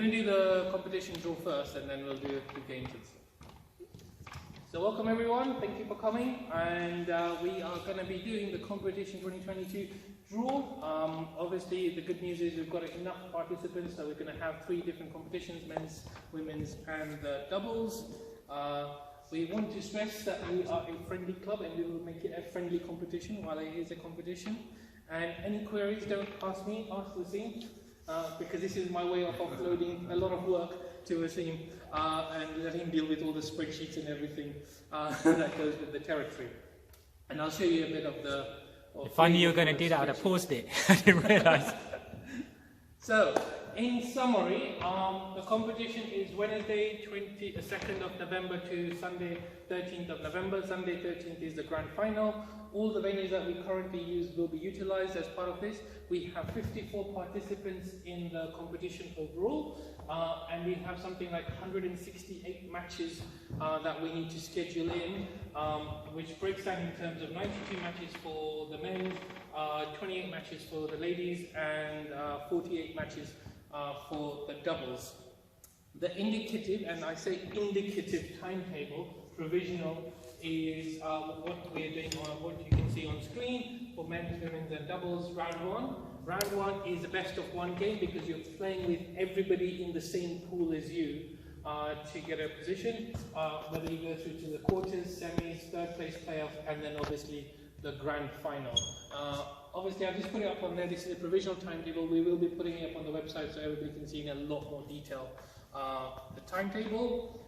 going to do the competition draw first, and then we'll do a few games and stuff. So welcome everyone, thank you for coming, and we are going to be doing the competition 2022 draw. Obviously the good news is we've got enough participants, so we're going to have 3 different competitions, men's, women's and doubles. We want to stress that we are a friendly club and we will make it a friendly competition while it is a competition. And any queries, don't ask me, ask Wasim, because this is my way of offloading a lot of work to Wasim and let him deal with all the spreadsheets and everything that goes with the territory. And I'll show you a bit of the... If I knew you were going to do that, I'd have paused it. I didn't realise. So, in summary, the competition is Wednesday 22nd of November to Sunday 13th of November. Sunday 13th is the grand final. All the venues that we currently use will be utilised as part of this. We have 54 participants in the competition overall, and we have something like 168 matches that we need to schedule in, which breaks down in terms of 92 matches for the men, 28 matches for the ladies, and 48 matches for the doubles. The indicative, and I say indicative timetable, provisional, is what we're doing on what you can see on screen for men's, women's and doubles. Round 1. Round 1 is a best of 1 game because you're playing with everybody in the same pool as you to get a position, whether you go through to the quarters, semis, third place playoff, and then obviously the grand final. Obviously I've just put it up on there. This is a provisional timetable. We will be putting it up on the website so everybody can see in a lot more detail the timetable.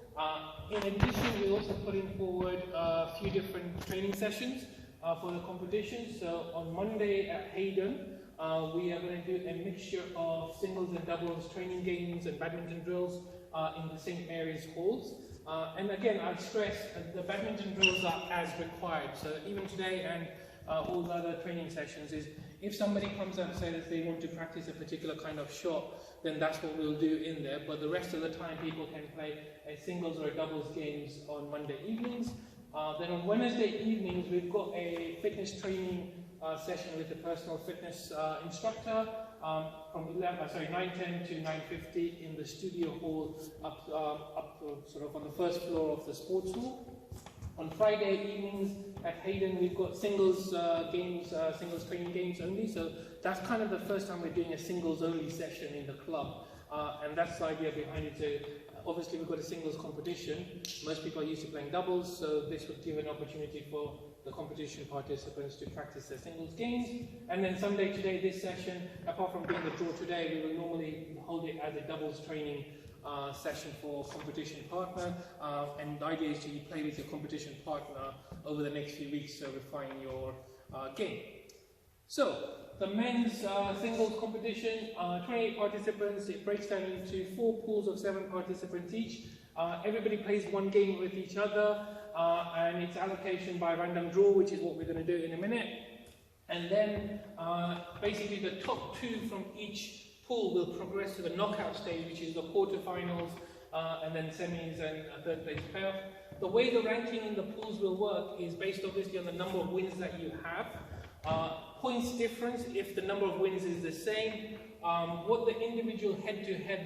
In addition, we're also putting forward a few different training sessions for the competition. So on Monday at Hayden, we are going to do a mixture of singles and doubles training games and badminton drills in the St. Mary's halls. And again, I'd stress the badminton drills are as required. So even today and all the other training sessions is if somebody comes out and says they want to practice a particular kind of shot, then that's what we'll do in there. But the rest of the time people can play a singles or a doubles games on Monday evenings. Then on Wednesday evenings we've got a fitness training session with a personal fitness instructor from 9:10 to 9:50 in the studio hall up sort of on the first floor of the sports hall. On Friday evenings at Hayden, we've got singles games, singles training games only. So that's kind of the first time we're doing a singles only session in the club. And that's the idea behind it. So obviously we've got a singles competition. Most people are used to playing doubles, so this would give an opportunity for the competition participants to practice their singles games. And then Sunday today, this session, apart from doing the draw today, we will normally hold it as a doubles training session for competition partner, and the idea is to play with your competition partner over the next few weeks to refine your game. So the men's singles competition, 28 participants. It breaks down into 4 pools of 7 participants each. Everybody plays 1 game with each other, and it's allocation by random draw, which is what we're going to do in a minute. And then basically the top 2 from each pool will progress to the knockout stage, which is the quarterfinals, and then semis and a third place playoff. The way the ranking in the pools will work is based obviously on the number of wins that you have. Points difference if the number of wins is the same, what the individual head-to-head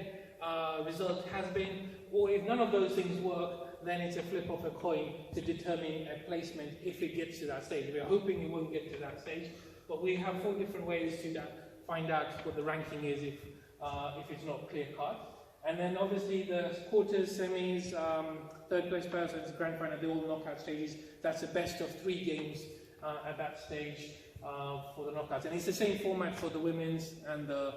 result has been, or if none of those things work, then it's a flip of a coin to determine a placement if it gets to that stage. We are hoping it won't get to that stage, but we have 4 different ways to find out what the ranking is if it's not clear-cut. And then obviously the quarters, semis, third place players and grand final, they're all knockout stages. That's a best of 3 games at that stage for the knockouts. And it's the same format for the women's and the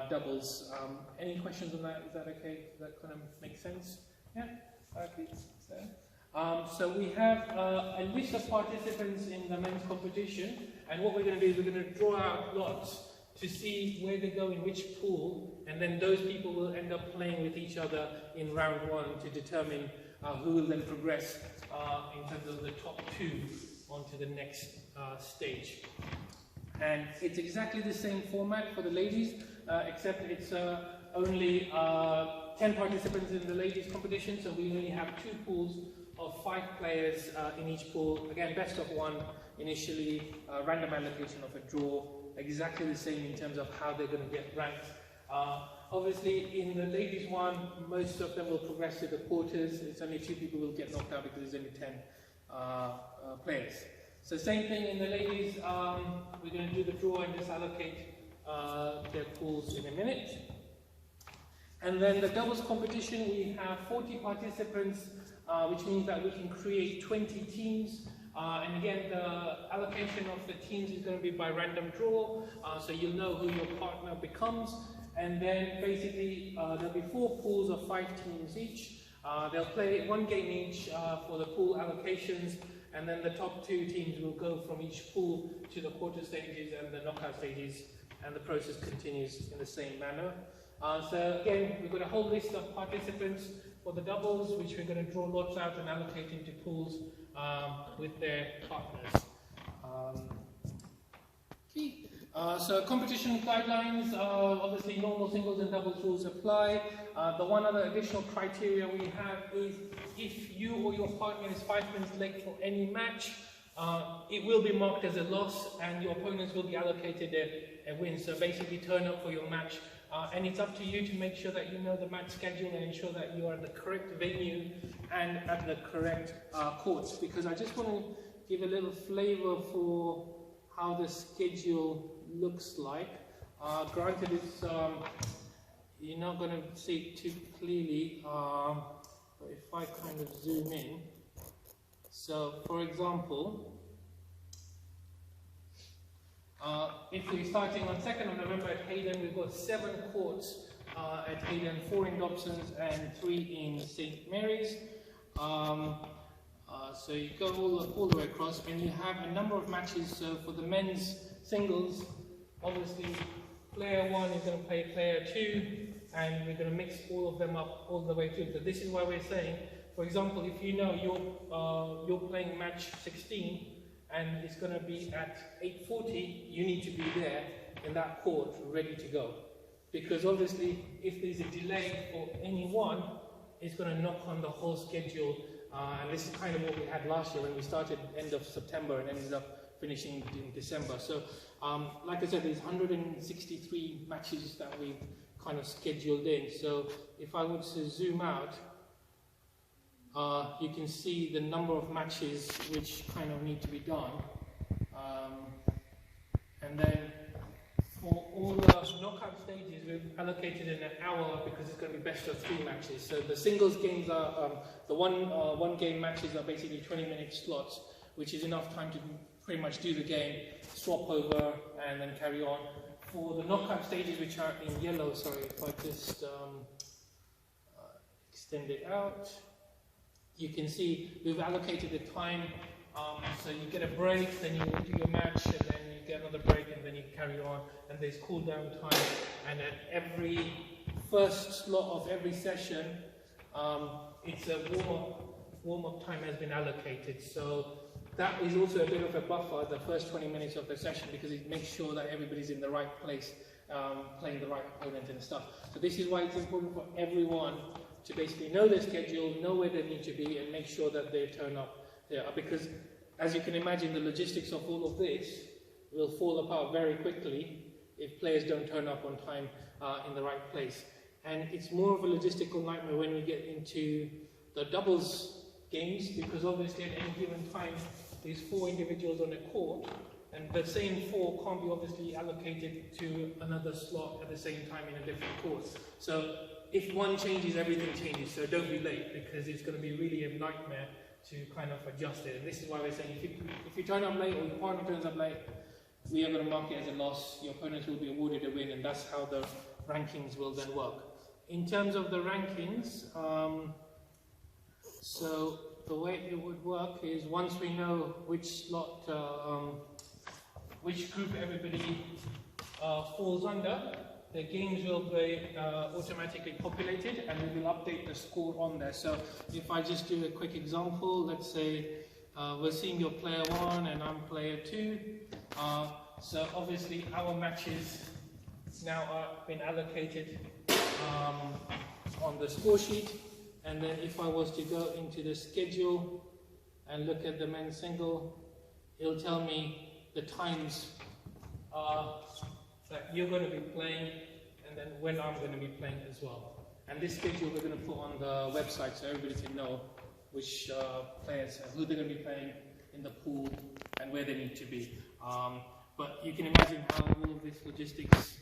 doubles. Any questions on that? Is that okay? Does that kind of make sense? Yeah? Okay. So we have a list of participants in the men's competition, and what we're going to do is we're going to draw out lots to see where they go in which pool, and then those people will end up playing with each other in round 1 to determine who will then progress in terms of the top 2 onto the next stage. And it's exactly the same format for the ladies, except it's only 10 participants in the ladies competition, so we only have 2 pools of 5 players in each pool. Again, best of 1 initially, random allocation of a draw, exactly the same in terms of how they're going to get ranked Obviously, in the ladies one, most of them will progress to the quarters. It's only 2 people will get knocked out because there's only 10 players. So same thing in the ladies, we're going to do the draw and just allocate their pools in a minute. And then the doubles competition, we have 40 participants, which means that we can create 20 teams. And again, the allocation of the teams is going to be by random draw, so you'll know who your partner becomes. And then basically, there'll be 4 pools of 5 teams each. They'll play 1 game each for the pool allocations, and then the top 2 teams will go from each pool to the quarter stages and the knockout stages, and the process continues in the same manner. So again, we've got a whole list of participants for the doubles, which we're going to draw lots out and allocate into pools with their partners. So competition guidelines, obviously normal singles and doubles rules apply. The one other additional criteria we have is if you or your partner is 5 minutes late for any match, it will be marked as a loss and your opponents will be allocated a win. So basically turn up for your match. And it's up to you to make sure that you know the match schedule and ensure that you are at the correct venue and at the correct courts. Because I just want to give a little flavor for how the schedule looks like. Granted, it's you're not going to see it too clearly, but if I kind of zoom in. So, for example, if we're starting on 2nd of November at Hayden, we've got 7 courts at Hayden, 4 in Dobson's and 3 in St. Mary's. So you go all the way across, and you have a number of matches. So for the men's singles, obviously player 1 is going to play player 2, and we're going to mix all of them up all the way through. So this is why we're saying, for example, if you know you're playing match 16, and it's going to be at 8:40, you need to be there in that court ready to go. Because obviously, if there's a delay for any one, it's going to knock on the whole schedule. And this is kind of what we had last year when we started end of September and ended up finishing in December. So, like I said, there's 163 matches that we kind of scheduled in. So, if I were to zoom out, you can see the number of matches which kind of need to be done. And then for all the knockout stages, we've allocated in an hour because it's going to be best of 3 matches. So the singles games are, the one game matches are basically 20-minute slots, which is enough time to pretty much do the game, swap over, and then carry on. For the knockout stages, which are in yellow, sorry, if I just extend it out. You can see we've allocated the time, so you get a break, then you do your match, and then you get another break, and then you carry on, and there's cool down time, and at every first slot of every session, it's a warm-up time has been allocated, so that is also a bit of a buffer, the first 20 minutes of the session, because it makes sure that everybody's in the right place, playing the right opponent and stuff. So this is why it's important for everyone to basically know their schedule, know where they need to be, and make sure that they turn up there. Because, as you can imagine, the logistics of all of this will fall apart very quickly if players don't turn up on time in the right place. And it's more of a logistical nightmare when we get into the doubles games, because obviously at any given time, there's 4 individuals on a court, and the same 4 can't be obviously allocated to another slot at the same time in a different court. So if one changes, everything changes, so don't be late, because it's going to be really a nightmare to kind of adjust it. And this is why we're saying if you turn up late or your partner turns up late, we are going to mark it as a loss, your opponents will be awarded a win, and that's how the rankings will then work. In terms of the rankings, so the way it would work is once we know which slot, which group everybody falls under, the games will be automatically populated, and we will update the score on there. So if I just do a quick example, let's say we're seeing your player 1 and I'm player 2. So obviously our matches now are been allocated on the score sheet. And then if I was to go into the schedule and look at the men's single, it'll tell me the times that you're going to be playing, and and then when I'm going to be playing as well. And this schedule we're going to put on the website so everybody can know which players, who they're going to be playing in the pool and where they need to be. But you can imagine how all of this logistics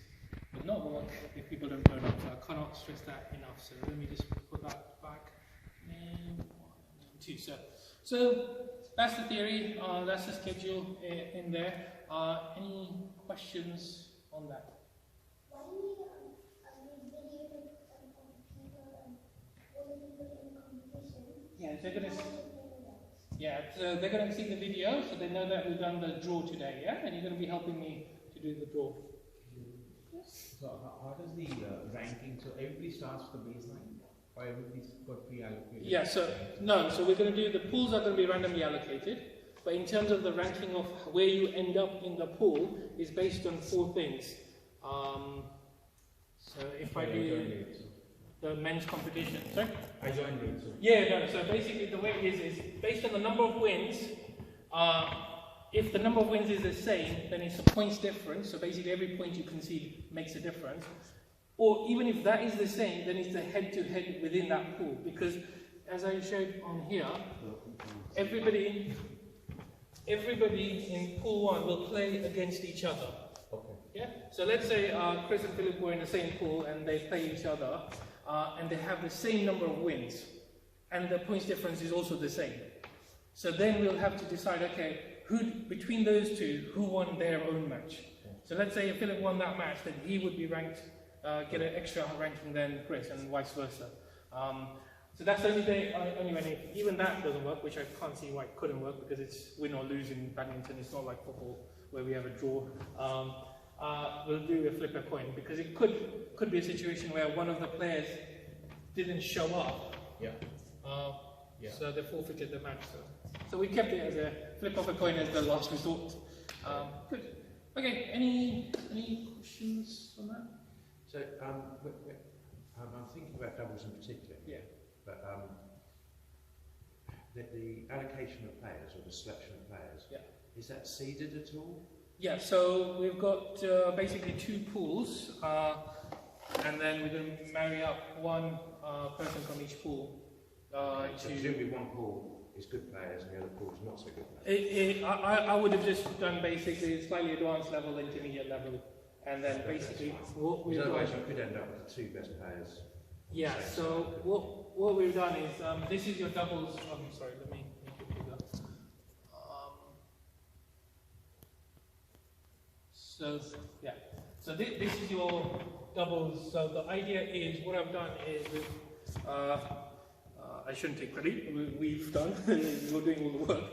would not work if people don't turn up. So I cannot stress that enough. So let me just put that back. And 1 and 2. So that's the theory. That's the schedule in there. Any questions on that? Why do you need video of people in competition? Yeah, they're going to see the video, so they know that we've done the draw today, yeah? And you're going to be helping me to do the draw. So how does the ranking, so everybody starts with the baseline, or everybody's got pre-allocated? Yeah, so we're going to do, the pools are going to be randomly allocated, but in terms of the ranking of where you end up in the pool is based on 4 things. So if I do the men's competition, sorry? I joined late, so. Yeah, no, so basically the way it is based on the number of wins, if the number of wins is the same, then it's a points difference, so basically every point you concede makes a difference. Or even if that is the same, then it's the head-to-head within that pool, because as I showed on here, everybody in pool 1 will play against each other. Okay. Yeah? So let's say Chris and Philip were in the same pool and they play each other, and they have the same number of wins, and the points difference is also the same. So then we'll have to decide, okay, who between those two, who won their own match? So let's say if Philip won that match, then he would be ranked, get an extra ranking than Chris, and vice versa. So that's the only way, even that doesn't work, which I can't see why it couldn't work, because it's win or lose in badminton. It's not like football where we have a draw. We'll do a flip a coin, because it could be a situation where one of the players didn't show up. Yeah. So they forfeited the match. So we kept it as a flip of a coin as the last resort. Good. Okay. Any questions on that? So I'm thinking about doubles in particular. Yeah. But the allocation of players or the selection of players, yeah, is that seeded at all? Yeah, so we've got basically 2 pools, and then we're going to marry up one person from each pool. So presumably one pool is good players and the other pool is not so good players. I would have just done basically slightly advanced level, intermediate level, and then basically what we've done. Otherwise you could end up with the 2 best players. Yeah, so what we've done is, this is your doubles, sorry, let me make it bigger. So this is your doubles. So the idea is, what I've done is, I shouldn't take credit, we've done, we're doing all the work.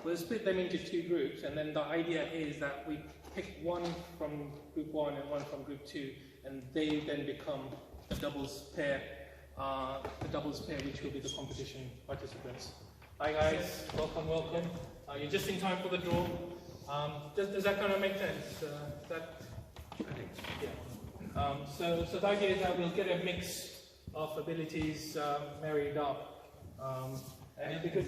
We'll split them into 2 groups, and then the idea is that we pick one from group 1 and one from group 2, and they then become the doubles pair, which will be the competition participants. Hi guys, welcome. You're just in time for the draw. Does that kind of make sense? Yeah. So the idea is that we'll get a mix of abilities married up, and because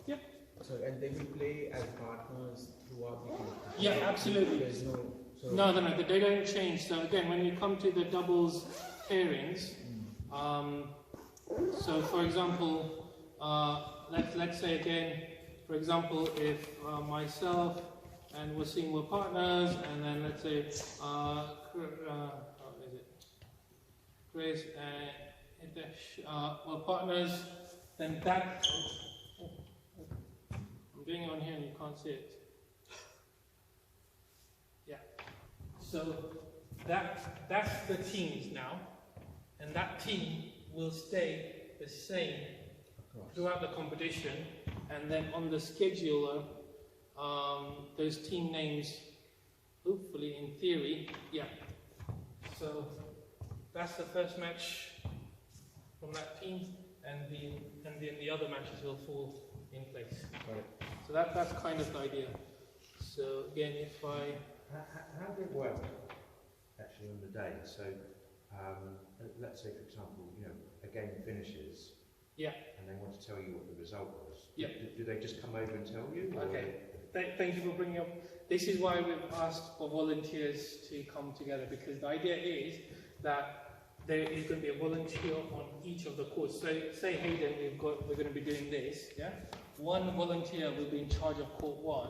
yeah. So and they will play as partners throughout the competition. Yeah, absolutely. There's no. So No, they don't change. So again, when you come to the doubles pairings, so for example, let's say again, for example, if myself and Wasim were partners, and then let's say Grace and Hitesh were partners, then that I'm doing it on here and you can't see it. Yeah. So that's the teams now, and that team will stay the same throughout the competition, and then on the scheduler, those team names, hopefully in theory, yeah. So that's the first match from that team, and then the other matches will fall in place. Right. So that's kind of the idea. So again, if I How do it work actually on the day? So let's say, for example, a game finishes, yeah. and they want to tell you what the result was. Yeah. Do they just come over and tell you? Or Okay. Thank you for bringing up. This is why we've asked for volunteers to come together, because the idea is that there is going to be a volunteer on each of the courts. So say Hayden, we're going to be doing this, yeah? One volunteer will be in charge of court 1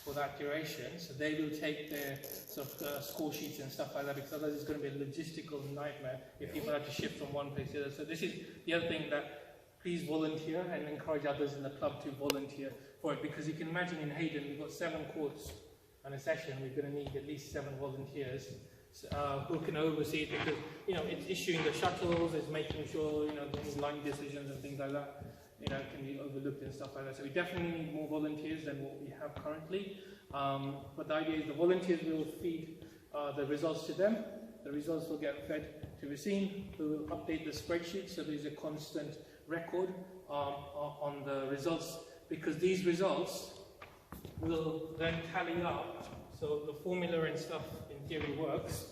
for that duration, so they will take their sort of score sheets and stuff like that, because otherwise it's going to be a logistical nightmare if people have to shift from one place to the other. So this is the other thing, that please volunteer and encourage others in the club to volunteer for it, because you can imagine in Hayden we've got 7 courts and a session. We're going to need at least 7 volunteers who can oversee it, because it's issuing the shuttles, it's making sure these line decisions and things like that can be overlooked and stuff like that. So we definitely need more volunteers than what we have currently. But the idea is the volunteers will feed the results to them. The results will get fed to Racine, who will update the spreadsheet, so there's a constant record on the results, because these results will then tally up. So the formula and stuff in theory works.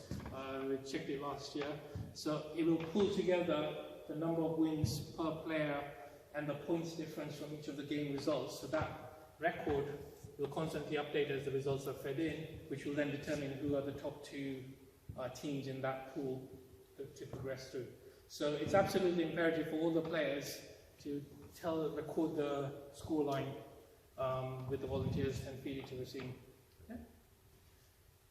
We checked it last year. So it will pull together the number of wins per player and the points difference from each of the game results. So that record will constantly update as the results are fed in, which will then determine who are the top 2 teams in that pool to progress through. So it's absolutely imperative for all the players to record the scoreline with the volunteers and feed it to Racine. Yeah?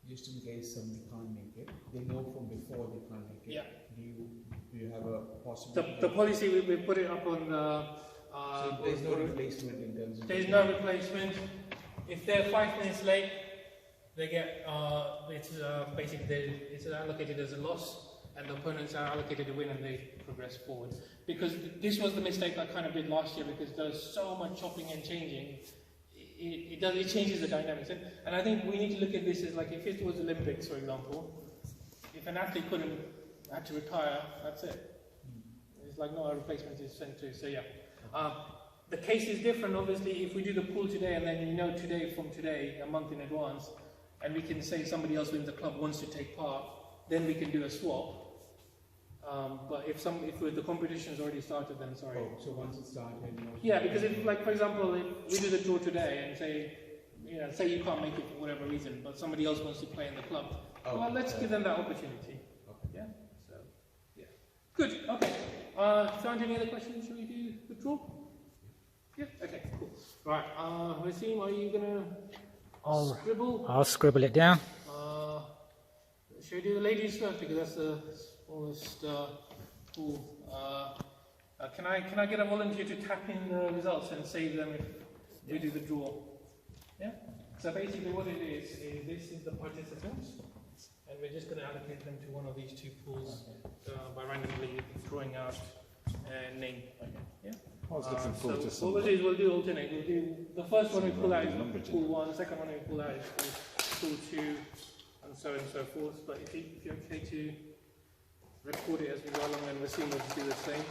Just in case somebody can't make it, they know from before they can't make it. Yeah. Do you have a possibility? The policy, we put it up on the... so there's no replacement in terms of... There's no replacement. If they're 5 minutes late, they get, basically it's allocated as a loss, and the opponents are allocated a win, and they progress forward. Because this was the mistake I kind of did last year, because there's so much chopping and changing. It changes the dynamics. And I think we need to look at this as like, if it was Olympics, for example, if an athlete had to retire, that's it. It's like, no, a replacement is sent to, so yeah. The case is different, obviously, if we do the pool today, and then from today, a month in advance, and we can say somebody else within the club wants to take part, then we can do a swap. But if the competition's already started, then sorry. Oh, so once it started... Yeah, because if, like, for example, if we do the draw today and say you can't make it for whatever reason, but somebody else wants to play in the club, well, let's give them that opportunity. Okay. Yeah? So, yeah. Good, okay. Sound, any other questions? Shall we do the draw? Yeah? Okay, cool. Right, Wasim, are you going to scribble? I'll scribble it down. Should we do the ladies first, because that's the smallest pool. Can I get a volunteer to tap in the results and save them if we do the draw? Yeah? So basically what it is this is the participants, and we're just going to allocate them to one of these 2 pools by randomly drawing out a name. Yeah? I was looking forward to so what we'll do is we'll do alternate. We'll do the first one we pull out is pool 1, the second one we pull out is pool 2, and so forth. But if you're okay to record it as we go along, and we'll do the same.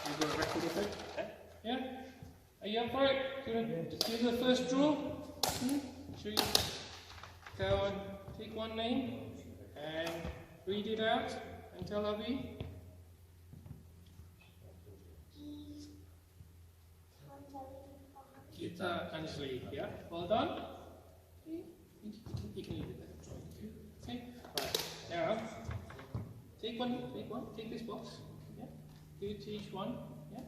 So you've got a record of it? Yeah? Are you up for it? Do you want to do the first draw? Should we go on, take one name and read it out and tell Avi? Gita Anjali, yeah? Well done. You can leave it there. Okay? Right. Aarav, take this box. Yeah? Give it to each one. Yeah?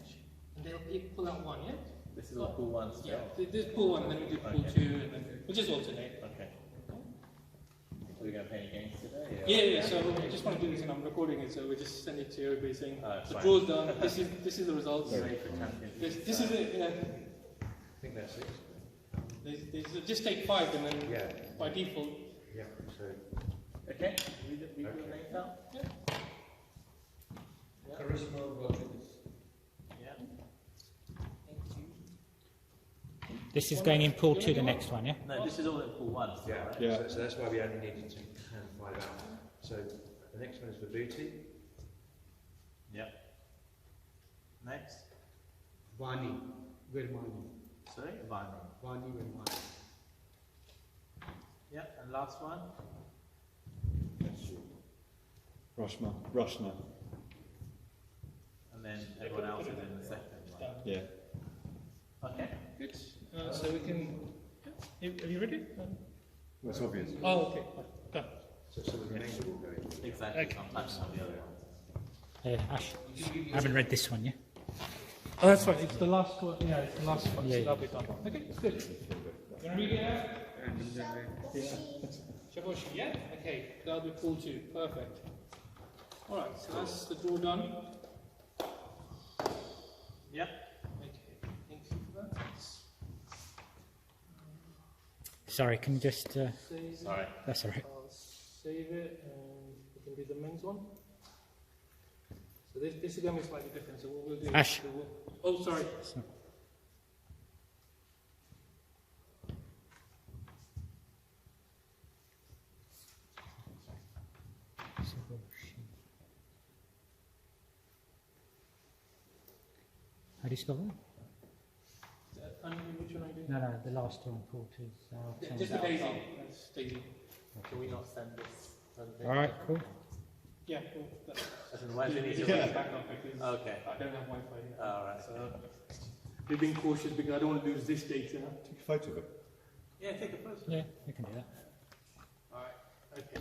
And they'll pull out one, yeah? This is all pool 1 still? Yeah, this pool 1, and then we do pool 2, and then we'll just alternate. Okay. Are we going to play any games today? Yeah, so I just want to do this, and I'm recording it, so we just send it to everybody saying, the draw's done, this is the results. This is it, I think that's it. Just take 5, and then by default. Yeah, so... Okay, read the names out. Yeah. Charisma, Rodriguez. Yeah. This is going in pool 2, the next one, yeah? No, this is all in pool 1 still, Yeah, right? Yeah. So that's why we only needed to hand 5 out. So the next one is for Booty. Yep. Next. Vani, Virmani. Sorry? Vani. Vani, Virmani. Yep, and last one? Roshna. And then everyone else is in the second one. Yeah. Okay. Good. So we can... Are you ready? Well, it's obvious. Oh, okay. Go. So some of the remainder will go in. Exactly. Okay. Sometimes some of the other ones. Ash, I haven't read this one yet. Oh, that's fine. It's the last one. Yeah, it's the last one. Yeah, So yeah. that'll be done. Okay, good. You want to read it out? Shaboshi, yeah? Okay, that'll be cool too. Perfect. Alright, so that's the draw done. Yep. Okay, thank you for that. Sorry, can you just... Save Sorry. that's all right. I'll save it and we can do the men's one. So this is going to be slightly different. So what we'll do Ash. is oh, sorry. So- How do you spell that? Which one are you doing? No, the last one, Paul, too. Yeah, just the Daisy. That's Daisy. Can we not send this? All right, cool. Yeah, cool. As in, why do we need to Back up because Okay. I don't have Wi-Fi here. All right. So we've been cautious because I don't want to lose this data. Take a photo of it. Yeah, take a photo. Yeah, we can do that. Alright, okay.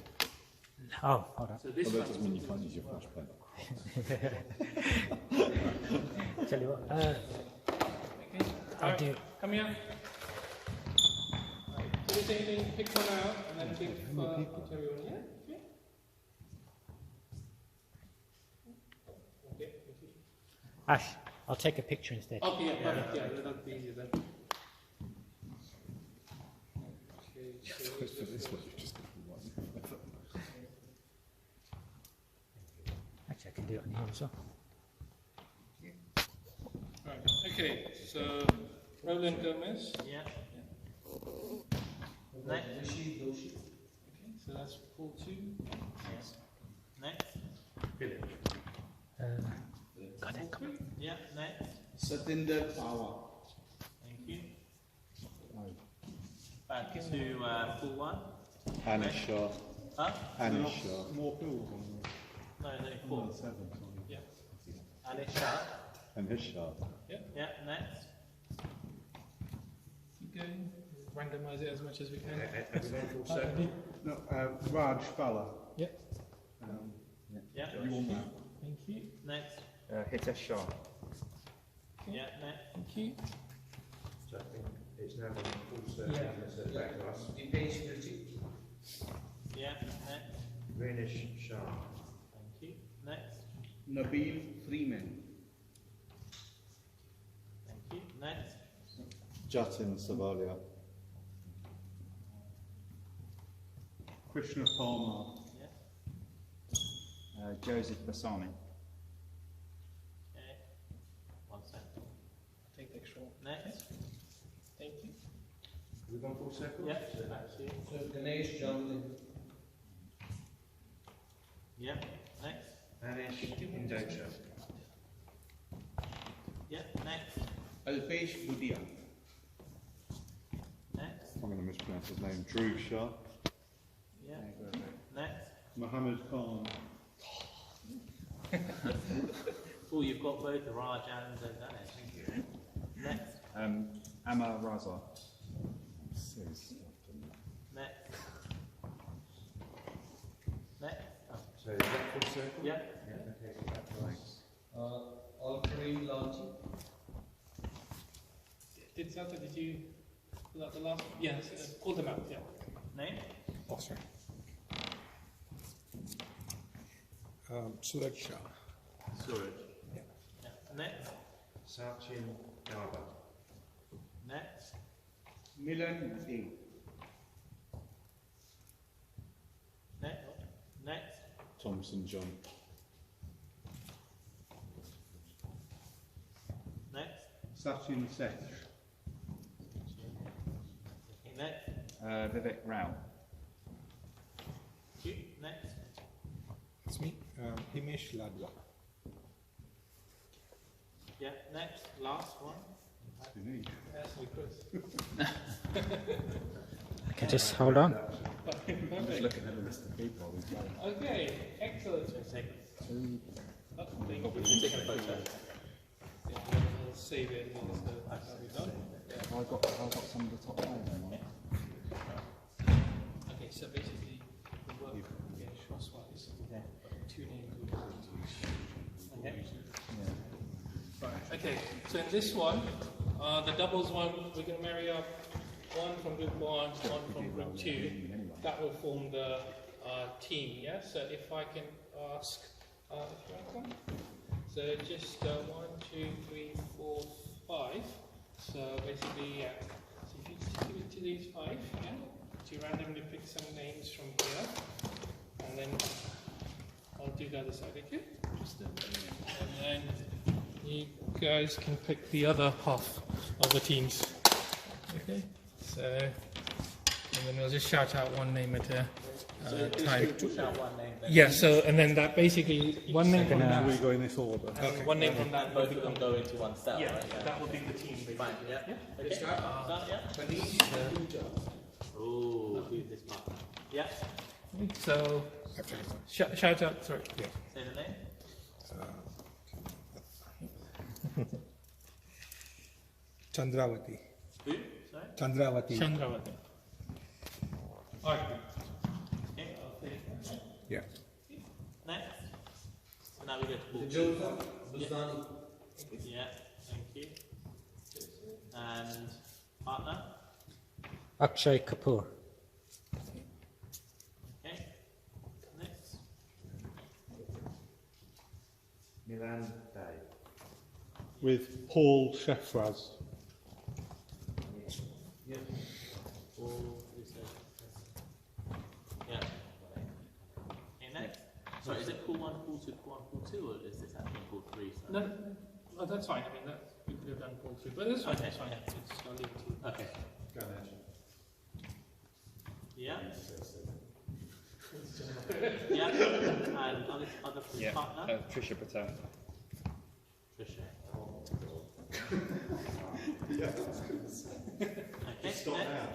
Oh, hold on. So this Well, that one. doesn't mean you can't use your flash pen. Tell you what, Okay. I'll Alright, do... come here. Right. So this anything, pick one out and then give everyone, yeah? Okay. Okay, thank you. Ash, I'll take a picture instead. Okay, yeah, perfect. Yeah, that'll be easier then. Okay, so For this one, you just got one. Actually, I can do it on here as well. Right. Okay, so Roland Gomez. Yeah. Next. Okay, so that's pool 2. Yes. Next. God, then come on. Yeah. Next. Satinder Power. Thank you. Back to pool 1. Anish Shah. Huh? Anish Shah. More pools. No, no, 4. Yeah. Alisha. Anish Shah. Yeah. Next. Keep going. Randomize it as much as we can. Have we gone full circle? No, Raj Fowler. Yeah. Yeah. You want that? Thank you. Next. Hitesh Shah. Yeah. Next. Thank you. So I think it's now gone full circle. Yeah. So back to us. Yeah. Next. Greenish Shah. Thank you. Next. Nabil Freeman. Thank you. Next. Jatin Savalia. Krishna Palmer. Yeah. Joseph Bassani. Okay. 1 second. Take the extra one. Next. Thank you. Have we gone full circle? Yeah. So Back to you. Ganesh Jonathan. Yeah. Next. Anish Indocha. Yeah. Next. Alpesh Budia. Next. I'm going to mispronounce his name. Dhruv Shah. Yeah. Next. Mohammed Khan. Oh, you've got both the Raj and the Ganesh. Thank you. Next. Amma Raza. Next. Next. Oh. So is that full circle? Yeah. Yeah, okay, so back to us. Alfred Lanchi. Did you pull out the last? Yes, call them out, yeah. Name. Oh, sorry. Suraj Shah. Suraj. Yeah. Next. Sachin Garba. Next. Milan A. Next. Next. Thompson John. Next. Sachin Seth. Next. Vivek Rao. Next. It's me. Himesh Ladwa. Yeah. Next. Last one. Yes, we could. Okay, just hold on. Perfect. Looking at the list of people. Okay, excellent. Take Oh, thank you. take a photo. Yeah, we'll save it and then that's how we've done. I got some of the top 5 then. Okay, so basically, the work crosswise. Okay. Two names. Okay. Right. Okay. So in this one, the doubles one, we're going to marry up one from group 1, one from group 2. That will form the team. Yeah. So if I can ask, if you want to come. So just 1, 2, 3, 4, 5. So basically, yeah. So if you just give it to these 5, yeah, to randomly pick some names from here, and then I'll do the other side, okay? And then you guys can pick the other half of the teams. Okay? So, and then we'll just shout out one name at a time. Push out one name. Then. Yeah, so, and then that basically, one name from Do that, we go in this order? and one name from that And will both of them become, go into one cell, yeah, right? Yeah. that will be the team. Basically. Fine, yeah. Yeah. Okay. Start, yeah. Oh, who's this partner? Yeah. So, shout out, sorry. Say the name. Chandravati. Who? Sorry? Chandravati. Chandravati. Alright. Okay. Yeah. Next. So now we go to pool. Joseph Bustani. Yeah, thank you. And partner? Akshay Kapoor. Okay. Next. Milan Day. With Paul Shefraz. Yeah. Pool, who's that? Yeah. Okay, next. Sorry, is it pool 1, pool 2, pool 1, pool 2, or is this actually pool 3? Sorry. No, well, that's fine. I mean, that we could have done pool 3, but that's fine. Okay. That's fine. It's, I'll leave it to you. Okay. Yeah. Yeah. And other partner? Trisha Patel. Trisha. Okay. Stop now.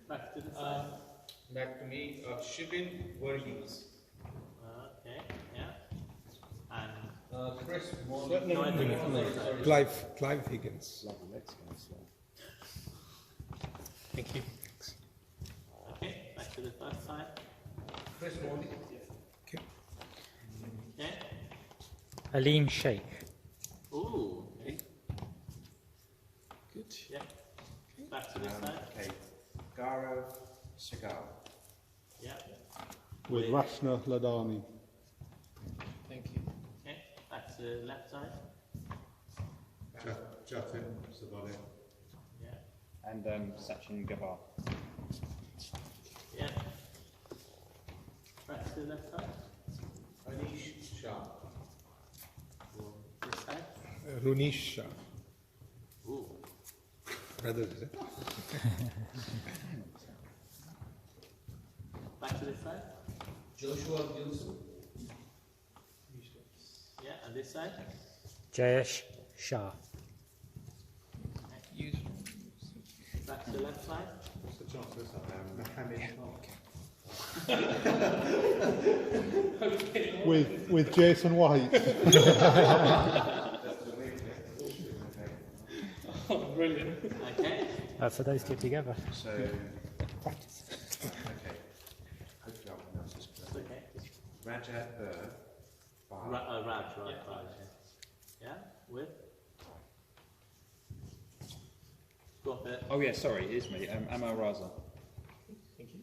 Back to the side. Back to me. Shibin Varghese. Okay. Yeah. And Chris Morgan. no, I think it's Clive Higgins. Thank you. okay. Back to the first side. Chris Morgan. Okay. Okay. Alim Sheikh. Ooh. Okay. Good. Yeah. Back to this side. Okay. Aarav Segal. Yeah. With Rashna Ladani. Thank you. Okay. Back to the left side. Jatin Savali. Yeah. And Sachin Gabar. Yeah. Back to the left side. Anish Shah. This side. Runish Shah. Ooh. Brothers, is it? Back to this side. Joshua Gilson. Yeah. And this side. Jayesh Shah. Back to the left side. What's the chance of this? Mohammed with Jason White. Oh, brilliant. Okay. For those two together. So, okay. Hopefully I'll pronounce this It's correctly. okay. Rajat Burr. Raj, right. Yeah. Raj. Yeah. With. Go off it. Oh yeah, sorry, it is me. Amma Raza. Thank you.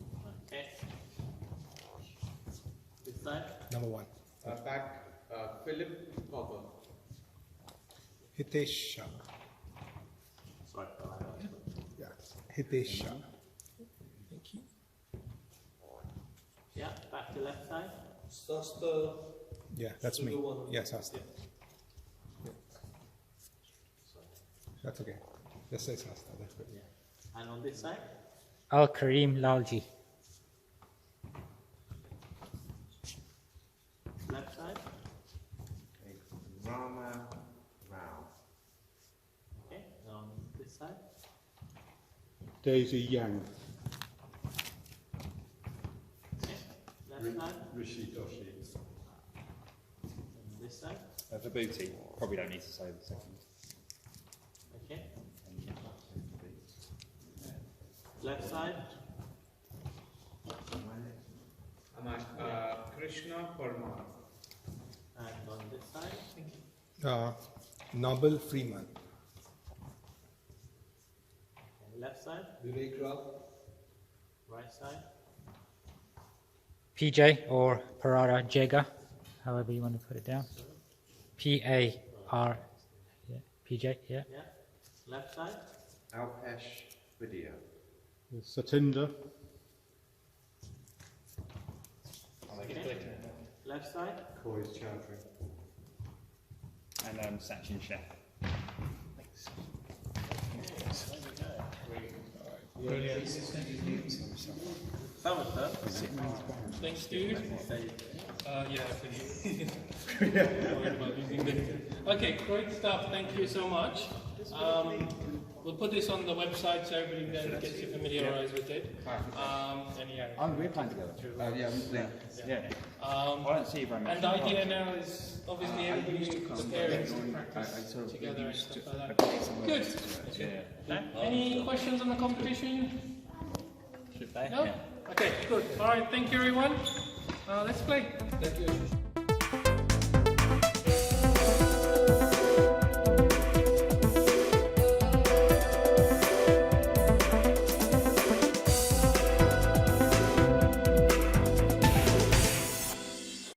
Okay. This side. Number 1. Back. Philip Copper. Hitesh Shah. Sorry for that. Yeah. Hitesh Shah. Thank you. Yeah. Back to left side. Sasta. Yeah, that's me. Sudhavan. Yes, Asta. Yeah. That's okay. Just say Asta. That's good. Yeah. And on this side. Al Kareem Lalji. Left side. Okay. Rama Rao. Okay. And on this side. Daisy Yang. Okay. Left side. Rishi Doshi. And this side. Vibhuti. Probably don't need to say the second. Okay. Left side. Krishna Parmar. And on this side, Noble Freeman. and left side, Vivek Rao. right side, PJ or Parara Jega, however you want to put it down. P-A-R, yeah, PJ, yeah. yeah. Left side, Alpesh Video. Satinder. okay. Left side, Koi's Chowdhury. And Sachin Chef. Samatha. Thanks, dude. Okay, great stuff. Thank you so much. We'll put this on the website so everybody then gets you familiarised with it. We're playing together. Yeah. I don't see you very much. And the idea now is obviously everybody preparing to practice together and stuff like that. Good. Any questions on the competition? Should they? No? Okay, good. All right, thank you everyone. Let's play. Thank you.